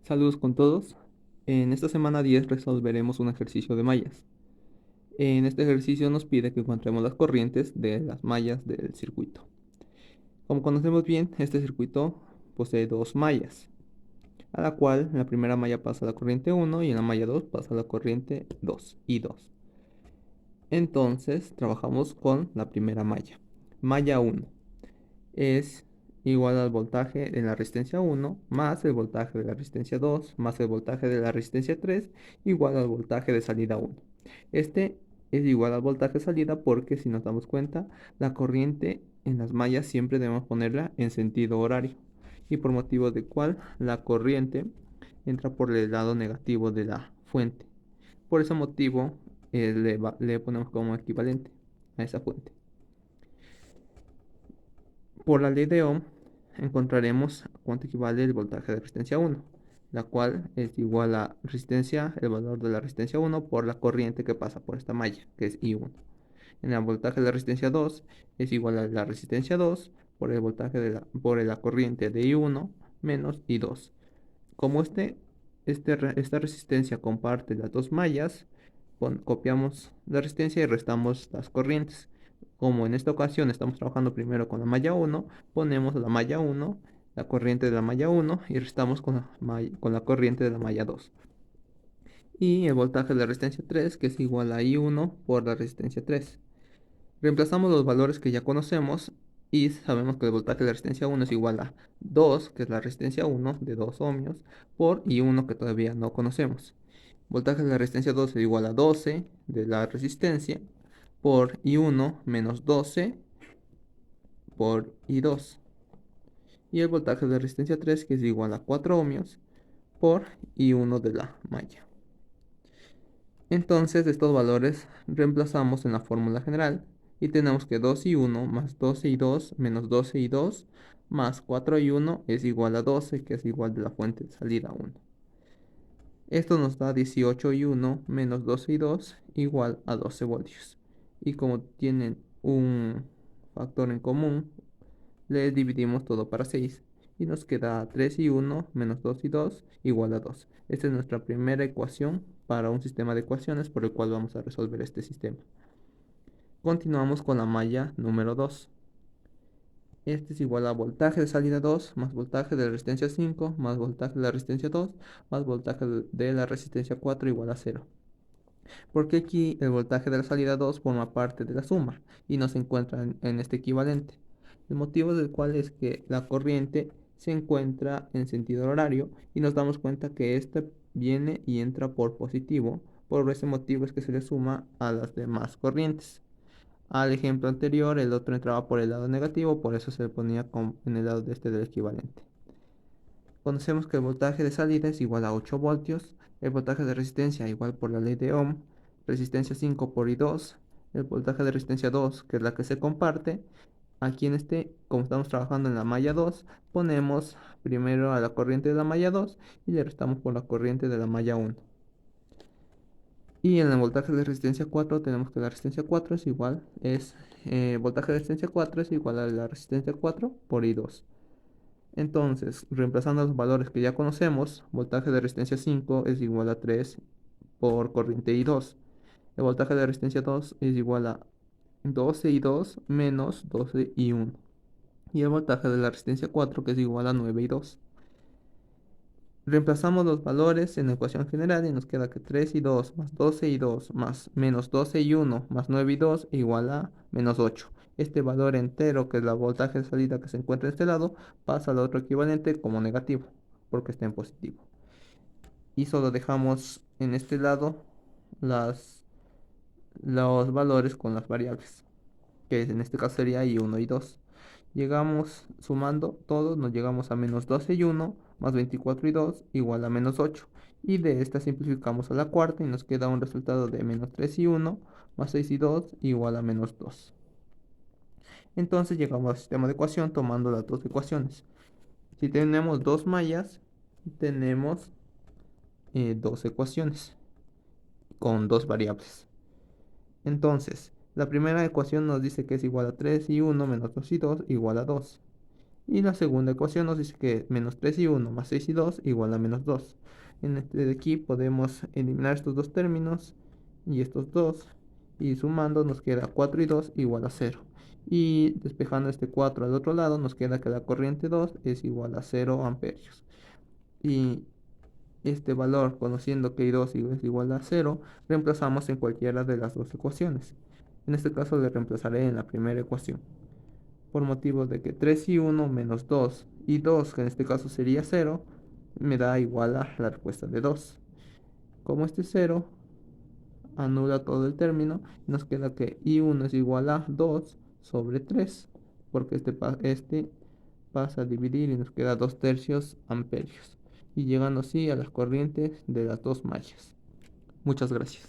Saludos con todos. En esta semana 10 resolveremos un ejercicio de mallas. En este ejercicio nos pide que encontremos las corrientes de las mallas del circuito. Como conocemos bien, este circuito posee dos mallas, a la cual en la primera malla pasa la corriente 1 y en la malla 2 pasa la corriente 2 y 2. Entonces trabajamos con la primera malla. Malla 1 es igual al voltaje de la resistencia 1 más el voltaje de la resistencia 2 más el voltaje de la resistencia 3 igual al voltaje de salida 1. Este es igual al voltaje de salida porque si nos damos cuenta, la corriente en las mallas siempre debemos ponerla en sentido horario y por motivo de cual la corriente entra por el lado negativo de la fuente. Por ese motivo le ponemos como equivalente a esa fuente. Por la ley de Ohm encontraremos cuánto equivale el voltaje de resistencia 1, la cual es igual a resistencia, el valor de la resistencia 1 por la corriente que pasa por esta malla, que es I1. En el voltaje de la resistencia 2 es igual a la resistencia 2 por el voltaje por la corriente de I1 menos I2. Como esta resistencia comparte las dos mallas, copiamos la resistencia y restamos las corrientes. Como en esta ocasión estamos trabajando primero con la malla 1, ponemos la malla 1, la corriente de la malla 1 y restamos con la corriente de la malla 2. Y el voltaje de la resistencia 3, que es igual a I1 por la resistencia 3. Reemplazamos los valores que ya conocemos y sabemos que el voltaje de la resistencia 1 es igual a 2, que es la resistencia 1 de 2 ohmios, por I1 que todavía no conocemos. Voltaje de la resistencia 2 es igual a 12 de la resistencia por I1 menos 12 por I2. Y el voltaje de la resistencia 3 que es igual a 4 ohmios por I1 de la malla. Entonces estos valores reemplazamos en la fórmula general y tenemos que 2 y 1 más 12 y 2 menos 12 y 2 más 4 y 1 es igual a 12, que es igual de la fuente de salida 1. Esto nos da 18 y 1 menos 12 y 2 igual a 12 voltios. Y como tienen un factor en común, le dividimos todo para 6 y nos queda 3 y 1 menos 2 y 2 igual a 2. Esta es nuestra primera ecuación para un sistema de ecuaciones por el cual vamos a resolver este sistema. Continuamos con la malla número 2. Este es igual a voltaje de salida 2 más voltaje de la resistencia 5 más voltaje de la resistencia 2 más voltaje de la resistencia 4 igual a 0. Porque aquí el voltaje de la salida 2 forma parte de la suma y no se encuentra en este equivalente. El motivo del cual es que la corriente se encuentra en sentido horario y nos damos cuenta que esta viene y entra por positivo. Por ese motivo es que se le suma a las demás corrientes. Al ejemplo anterior, el otro entraba por el lado negativo, por eso se le ponía en el lado de este del equivalente. Conocemos que el voltaje de salida es igual a 8 voltios, el voltaje de resistencia igual por la ley de Ohm, resistencia 5 por I2, el voltaje de resistencia 2, que es la que se comparte. Aquí en como estamos trabajando en la malla 2, ponemos primero a la corriente de la malla 2 y le restamos por la corriente de la malla 1. Y en el voltaje de resistencia 4 tenemos que la resistencia 4 es igual, voltaje de resistencia 4 es igual a la resistencia 4 por I2. Entonces, reemplazando los valores que ya conocemos, voltaje de resistencia 5 es igual a 3 por corriente I2. El voltaje de resistencia 2 es igual a 12 y 2 menos 12 y 1. Y el voltaje de la resistencia 4 que es igual a 9 y 2. Reemplazamos los valores en la ecuación general y nos queda que 3 y 2 más 12 y 2 más menos 12 y 1 más 9 y 2 igual a menos 8. Este valor entero, que es la voltaje de salida que se encuentra en este lado, pasa al otro equivalente como negativo, porque está en positivo. Y solo dejamos en este lado los valores con las variables, que en este caso sería I1 y 2. Llegamos sumando todos, nos llegamos a menos 12 y 1 más 24 y 2 igual a menos 8. Y de esta simplificamos a la cuarta y nos queda un resultado de menos 3 y 1 más 6 y 2 igual a menos 2. Entonces llegamos al sistema de ecuación tomando las dos ecuaciones. Si tenemos dos mallas, tenemos dos ecuaciones con dos variables. Entonces, la primera ecuación nos dice que es igual a 3 y 1 menos 2 y 2 igual a 2. Y la segunda ecuación nos dice que menos 3 y 1 más 6 y 2 igual a menos 2. En este de aquí podemos eliminar estos dos términos y estos dos. Y sumando nos queda 4 y 2 igual a 0. Y despejando este 4 al otro lado nos queda que la corriente 2 es igual a 0 amperios. Y este valor, conociendo que I2 es igual a 0, reemplazamos en cualquiera de las dos ecuaciones. En este caso le reemplazaré en la primera ecuación, por motivo de que 3 y 1 menos 2 y 2, que en este caso sería 0, me da igual a la respuesta de 2. Como este 0 anula todo el término, nos queda que I1 es igual a 2 sobre 3, porque este pasa a dividir y nos queda 2 tercios amperios, y llegando así a las corrientes de las dos mallas. Muchas gracias.